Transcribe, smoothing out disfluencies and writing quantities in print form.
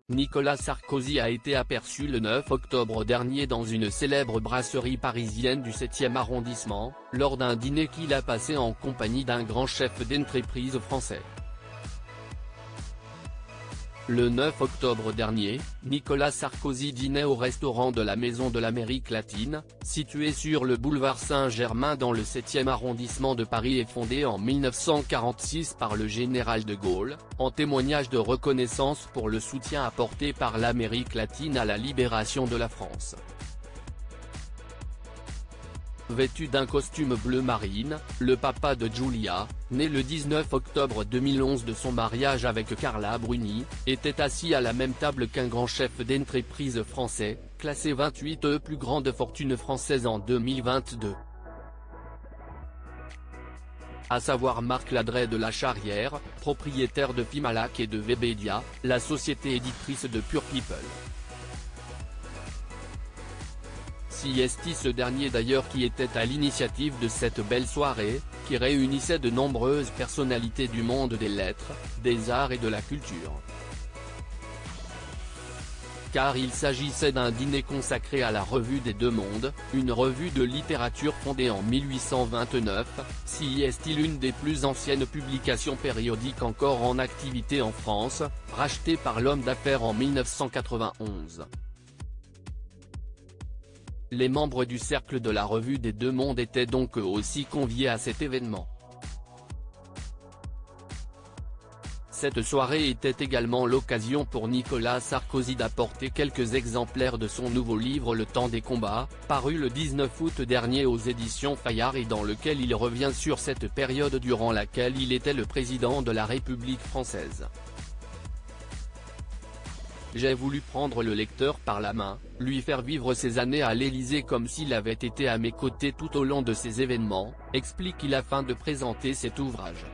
Nicolas Sarkozy a été aperçu le 9 octobre dernier dans une célèbre brasserie parisienne du 7e arrondissement, lors d'un dîner qu'il a passé en compagnie d'un grand chef d'entreprise français. Le 9 octobre dernier, Nicolas Sarkozy dînait au restaurant de la Maison de l'Amérique latine, situé sur le boulevard Saint-Germain dans le 7e arrondissement de Paris et fondé en 1946 par le général de Gaulle, en témoignage de reconnaissance pour le soutien apporté par l'Amérique latine à la libération de la France. Vêtu d'un costume bleu marine, le papa de Giulia, né le 19 octobre 2011 de son mariage avec Carla Bruni, était assis à la même table qu'un grand chef d'entreprise français, classé 28e plus grande fortune française en 2022. À savoir Marc Ladret de la Charrière, propriétaire de Fimalac et de Webedia, la société éditrice de Pure People. C'est ce dernier d'ailleurs qui était à l'initiative de cette belle soirée, qui réunissait de nombreuses personnalités du monde des lettres, des arts et de la culture. Car il s'agissait d'un dîner consacré à la Revue des Deux Mondes, une revue de littérature fondée en 1829, c'est l'une des plus anciennes publications périodiques encore en activité en France, rachetée par l'homme d'affaires en 1991. Les membres du cercle de la Revue des Deux Mondes étaient donc eux aussi conviés à cet événement. Cette soirée était également l'occasion pour Nicolas Sarkozy d'apporter quelques exemplaires de son nouveau livre Le Temps des combats, paru le 19 août dernier aux éditions Fayard et dans lequel il revient sur cette période durant laquelle il était le président de la République française. J'ai voulu prendre le lecteur par la main, lui faire vivre ces années à l'Élysée comme s'il avait été à mes côtés tout au long de ces événements, explique-t-il afin de présenter cet ouvrage.